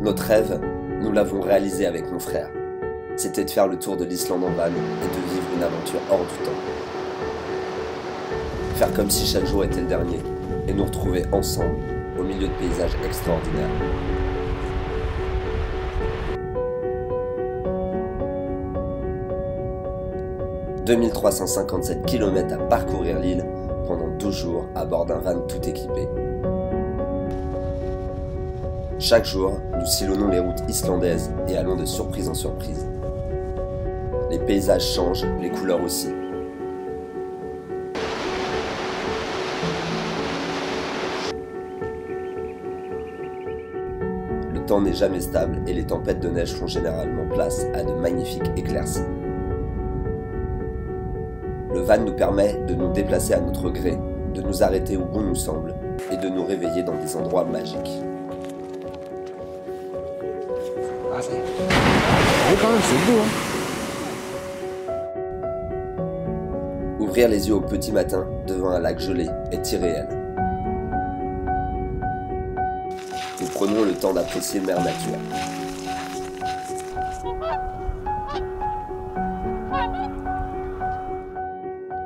Notre rêve, nous l'avons réalisé avec mon frère. C'était de faire le tour de l'Islande en van et de vivre une aventure hors du temps. Faire comme si chaque jour était le dernier et nous retrouver ensemble au milieu de paysages extraordinaires. « 2357 km à parcourir l'île pendant 12 jours à bord d'un van tout équipé. Chaque jour, nous sillonnons les routes islandaises et allons de surprise en surprise. Les paysages changent, les couleurs aussi. Le temps n'est jamais stable et les tempêtes de neige font généralement place à de magnifiques éclaircies. Le van nous permet de nous déplacer à notre gré, de nous arrêter où bon nous semble et de nous réveiller dans des endroits magiques. Ouvrir les yeux au petit matin devant un lac gelé est irréel. Nous prenons le temps d'apprécier Mère Nature.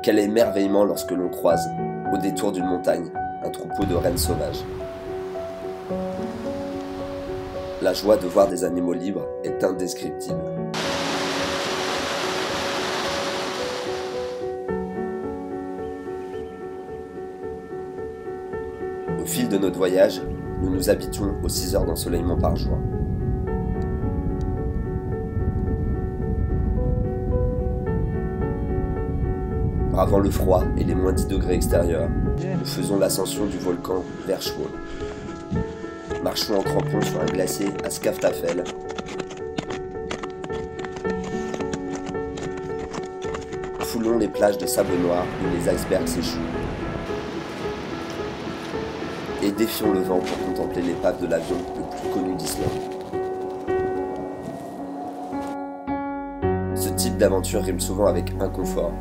Quel émerveillement lorsque l'on croise, au détour d'une montagne, un troupeau de rennes sauvages. La joie de voir des animaux libres est indescriptible. Au fil de notre voyage, nous nous habituons aux 6 heures d'ensoleillement par jour. Bravant le froid et les moins 10 degrés extérieurs, nous faisons l'ascension du volcan Verchwohl. Marchons en crampons sur un glacier à Skaftafell. Foulons les plages de sable noir où les icebergs s'échouent. Et défions le vent pour contempler l'épave de l'avion le plus connu d'Islande. Ce type d'aventure rime souvent avec inconfort.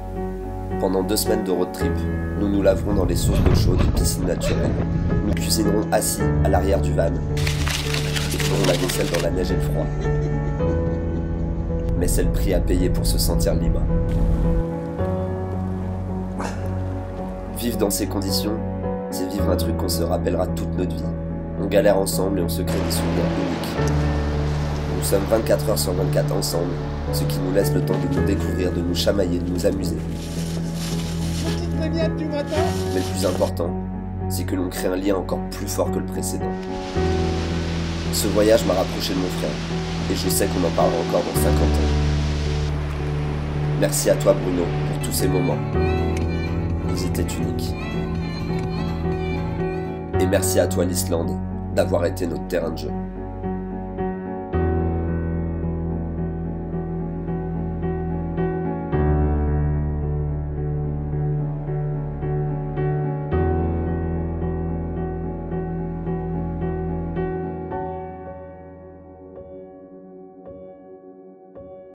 Pendant 2 semaines de road trip, nous nous laverons dans les sources d'eau chaude et piscines naturelles. Nous cuisinerons assis à l'arrière du van et ferons la vaisselle dans la neige et le froid. Mais c'est le prix à payer pour se sentir libre. Vivre dans ces conditions, c'est vivre un truc qu'on se rappellera toute notre vie. On galère ensemble et on se crée des souvenirs uniques. Nous sommes 24 heures sur 24 ensemble, ce qui nous laisse le temps de nous découvrir, de nous chamailler, de nous amuser. Mais le plus important, c'est que l'on crée un lien encore plus fort que le précédent. Ce voyage m'a rapproché de mon frère, et je sais qu'on en parlera encore dans 50 ans. Merci à toi Bruno pour tous ces moments. Ils étaient uniques. Et merci à toi l'Islande d'avoir été notre terrain de jeu.